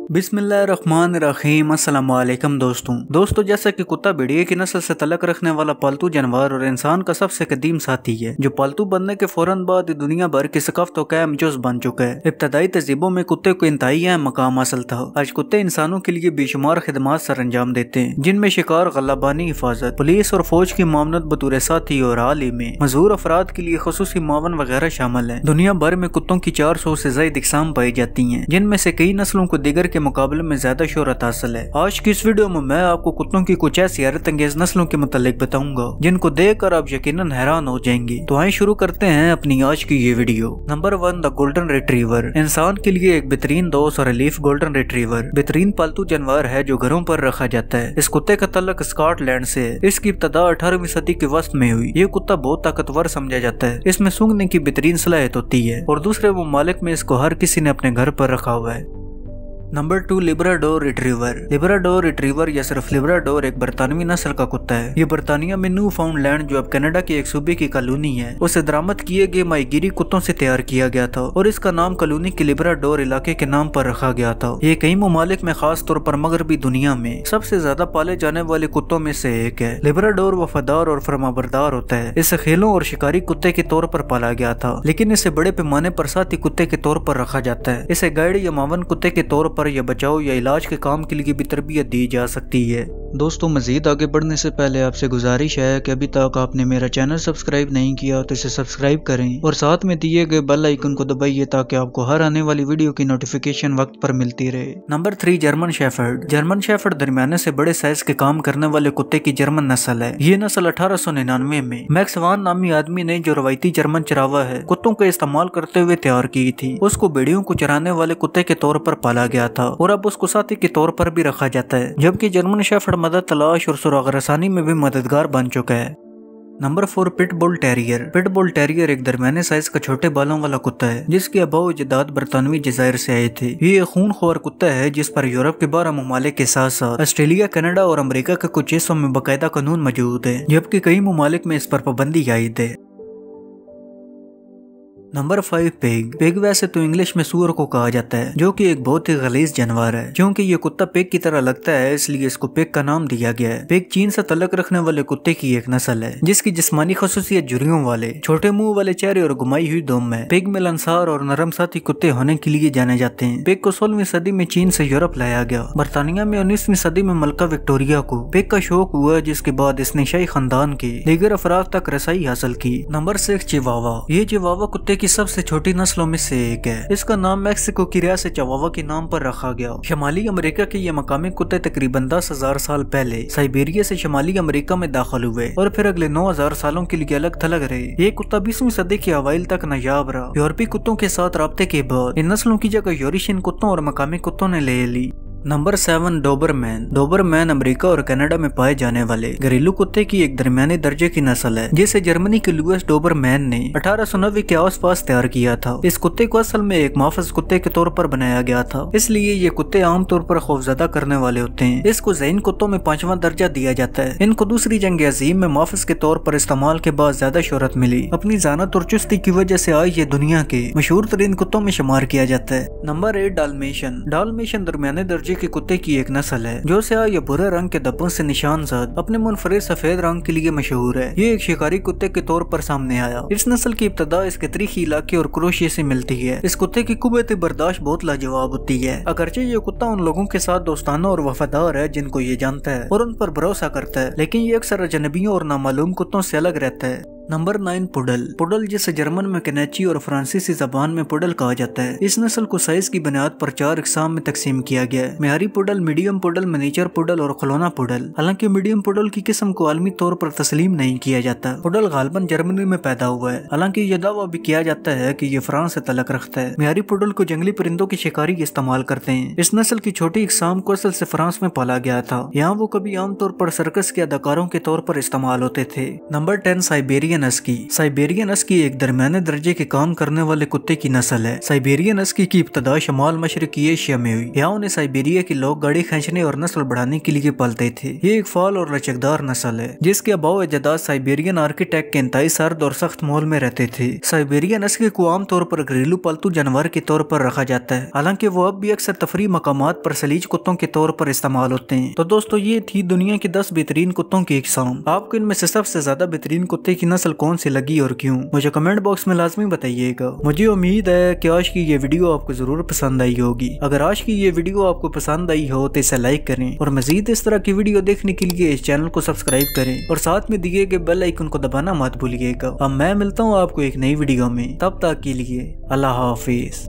बिस्मिल्लाहिर्रहमानिर्रहीम। अस्सलाम वालेकुम दोस्तों जैसा कि कुत्ता भेड़िए की नस्ल से तलक रखने वाला पालतू जानवर और इंसान का सबसे कदीम साथी है, जो पालतू बनने के फौरन बाद दुनिया भर की सकाफतों का अहम जुज़ बन चुका है। इब्तदाई तहजीबों में कुत्ते को इंतहाई अहम मकाम हासिल था। आज कुत्ते इंसानों के लिए बेशुमार खिदमात सर अंजाम देते हैं, जिनमें शिकार, गल्लाबानी, हिफाजत, पुलिस और फौज की मामनत बतौर साथी और हाल ही में मजूर अफराद के लिए खुसूसी मावन वगैरह शामिल है। दुनिया भर में कुत्तों की 400 से ज्यादा इकसाम पाई जाती है, जिनमें से कई नस्लों को दिगर के मुकाबले में ज्यादा शोहरत हासिल है। आज की इस वीडियो में मैं आपको कुत्तों की कुछ ऐसी हैरत अंगेज नस्लों के मुतालिक बताऊंगा जिनको देखकर आप यकीनन हैरान हो जाएंगे। तो आइए शुरू करते हैं अपनी आज की ये video. Number 1, the golden retriever. इंसान के लिए एक बेहतरीन दोस्त और रिलीफ गोल्डन रिट्रीवर बेहतरीन पालतू जानवर है जो घरों पर रखा जाता है। इस कुत्ते का तल्लक स्कॉटलैंड से है। इसकी इब्तदा 18वीं सदी के वस्त में हुई। ये कुत्ता बहुत ताकतवर समझा जाता है। इसमें सूंघने की बेहतरीन सलाहियत होती है और दूसरे ममालिक में इसको हर किसी ने अपने घर पर रखा हुआ है। Number 2, Labrador retriever. Labrador retriever या सिर्फ लिब्राडोर एक बरतानवी नस्ल का कुत्ता है। ये बरतानिया में न्यू फाउंडलैंड, जो अब कनाडा के एक सूबे की कॉलोनी है, उसे दरामद किए गए माहीगीरी कुत्तों से तैयार किया गया था और इसका नाम कॉलोनी के लिब्राडोर इलाके के नाम पर रखा गया था। ये कई ममालिक में, खास तौर पर मगरबी दुनिया में, सबसे ज्यादा पाले जाने वाले कुत्तों में से एक है। लिब्राडोर वफादार और फरमाबरदार होता है। इसे खेलों और शिकारी कुत्ते के तौर पर पाला गया था, लेकिन इसे बड़े पैमाने पर साथी कुत्ते के तौर पर रखा जाता है। इसे गाइड या मावन कुत्ते के तौर पर या बचाव या इलाज के काम के लिए भी तरबियत दी जा सकती है। दोस्तों, मजीद आगे बढ़ने से पहले आपसे गुजारिश है कि अभी तक आपने मेरा चैनल सब्सक्राइब नहीं किया तो इसे सब्सक्राइब करें और साथ में दिए गए बेल आइकन को दबाइए ताकि आपको हर आने वाली वीडियो की नोटिफिकेशन वक्त पर मिलती रहे। Number 3, German shepherd. German shepherd दरमियाने से बड़े साइज के काम करने वाले कुत्ते की जर्मन नस्ल है। ये नस्ल 1899 में मैक्स वान नामी आदमी ने, जो रवायती जर्मन चरावा है, कुत्तों का इस्तेमाल करते हुए तैयार की थी। उसको भेड़ियों को चराने वाले कुत्ते के तौर पर पाला गया था और अब उसको साथी के तौर पर भी रखा जाता है, जबकि जर्मन शेफर्ड मदद तलाश और सुराग रसानी में भी मददगार बन चुका है। Number 4, pitbull terrier. Pitbull terrier एक दरमियाने साइज का छोटे बालों वाला कुत्ता है, जिसके अबाव जदाद बरतानवी जजायर से आए थे। ये एक खूनख्वार कुत्ता है जिस पर यूरोप के 12 ममालिक के साथ साथ ऑस्ट्रेलिया, कनाडा और अमेरिका के कुछ हिस्सों में बाकायदा कानून मौजूद है, जबकि कई ममालिक में इस पर पाबंदी आयद है। Number 5, pig. पिग वैसे तो इंग्लिश में सूअर को कहा जाता है, जो कि एक बहुत ही गलीज जानवर है। क्योंकि ये कुत्ता पिग की तरह लगता है, इसलिए इसको पिग का नाम दिया गया है। पिग चीन से तल्लक रखने वाले कुत्ते की एक नस्ल है, जिसकी जिस्मानी खसूसियत झुर्रियों वाले, छोटे मुंह वाले चेहरे और घुमाई हुई दुम है। पिग मिलनसार और नरम साथी कुत्ते होने के लिए जाने जाते हैं। पिग को 16वीं सदी में चीन से यूरोप लाया गया। बरतानिया में 19वीं सदी में मलका विक्टोरिया को पिग का शौक हुआ, जिसके बाद इसने शाही खानदान के दीगर अफराद तक रसाई हासिल की। नंबर 6, चिवावा। ये चिवावा कुत्ते की सबसे छोटी नस्लों में से एक है। इसका नाम मैक्सिको की रियासत चिवावा के नाम पर रखा गया। शुमाली अमेरिका के ये मकामी कुत्ते तकरीबन 10,000 साल पहले साइबेरिया से शुमाली अमेरिका में दाखिल हुए और फिर अगले 9,000 सालों के लिए अलग थलग रहे। ये कुत्ता 20वीं सदी के अवाइल तक नायाब रहा। यूरोपीय कुत्तों के साथ राब्ते के बाद इन नस्लों की जगह यूरेशियन कुत्तों और मकामी कुत्तों ने ले ली। Number 7, Doberman. डोबरमैन अमेरिका और कनाडा में पाए जाने वाले घरेलू कुत्ते की एक दरमियाने दर्जे की नस्ल है, जिसे जर्मनी के लुईस डोबरमैन ने 1890 के आसपास तैयार किया था। इस कुत्ते को असल में एक मुहाफिज कुत्ते के तौर पर बनाया गया था, इसलिए ये कुत्ते आमतौर पर खौफजदा करने वाले होते हैं। इसको ज़ैन कुत्तों में 5वां दर्जा दिया जाता है। इनको दूसरी जंग अज़ीम में मुहाफिज के तौर पर इस्तेमाल के बाद ज्यादा शोहरत मिली। अपनी जानत और चुस्ती की वजह से आज ये दुनिया के मशहूर तरीन कुत्तों में शुमार किया जाता है। Number 8, Dalmatian. डाल्मेशियन दरमियाने दर्जे के कुत्ते की एक नस्ल है, जो स्याह या भूरे रंग के धब्बों से निशानजाद, अपने मुनफरिद सफेद रंग के लिए मशहूर है। ये एक शिकारी कुत्ते के तौर पर सामने आया। इस नस्ल की इब्तदा इसके तरीखी इलाके और क्रोशिया से मिलती है। इस कुत्ते की कुव्वत बर्दाश्त बहुत लाजवाब होती है। अगरचे ये कुत्ता उन लोगों के साथ दोस्ताना और वफादार है जिनको ये जानता है और उन पर भरोसा करता है, लेकिन ये अक्सर अजनबियों और नामालूम कुत्तों से अलग रहता है। Number 9, poodle. पुडल, जिसे जर्मन में कनेची और फ्रांसीसी जबान में पुडल कहा जाता है। इस नस्ल को साइज की बुनियाद पर 4 इकसाम में तकसीम किया गया है: मेयारी poodle, medium poodle, miniature poodle और खिलौना पुडल। हालांकि मीडियम पुडल की किस्म को आलमी तौर पर तस्लीम नहीं किया जाता। पुडल गालबन जर्मनी में पैदा हुआ है, हालांकि यह दावा भी किया जाता है कि ये फ्रांस से तलक रखता है। मेयारी पुडल को जंगली परिंदों की शिकारी इस्तेमाल करते हैं। इस नस्ल की छोटी इकसाम को असल से फ्रांस में पाला गया था। यहाँ वो कभी आमतौर पर सर्कस के अदाकारों के तौर पर इस्तेमाल होते थे। Number 10, Siberian Siberian husky. Siberian husky एक दरमियाने दर्जे के काम करने वाले कुत्ते की नस्ल है। साइबेरियन हस्की की इब्तदा शमाल मशरकी एशिया में हुई। यहाँ उन्हें साइबेरिया के लोग गाड़ी खींचने और नस्ल बढ़ाने के लिए पालते थे। ये एक फाल और लचकदार नस्ल है जिसके अबाव अजदाद साइबेरियन आर्किटेक्ट के इंतहाई सर्द और सख्त माहौल में रहते थे। साइबेरियन हस्की को आमतौर पर घरेलू पालतू जानवर के तौर पर रखा जाता है, हालांकि वो अब भी अक्सर तफरी मकामात पर सलीज कुत्तों के तौर पर इस्तेमाल होते हैं। तो दोस्तों ये थी दुनिया की 10 बेहतरीन कुत्तों की इकसाम। आपको इनमें से सबसे ज्यादा बेहतरीन कुत्ते की नस्ल कौन सी लगी और क्यों, मुझे कमेंट बॉक्स में लाजमी बताइएगा। मुझे उम्मीद है कि आज की ये वीडियो आपको जरूर पसंद आई होगी। अगर आज की ये वीडियो आपको पसंद आई हो तो इसे लाइक करें और मजीद इस तरह की वीडियो देखने के लिए इस चैनल को सब्सक्राइब करें और साथ में दिए गए बेल आइकन को दबाना मत भूलिएगा। अब मैं मिलता हूँ आपको एक नई वीडियो में, तब तक के लिए अल्लाह हाफिज।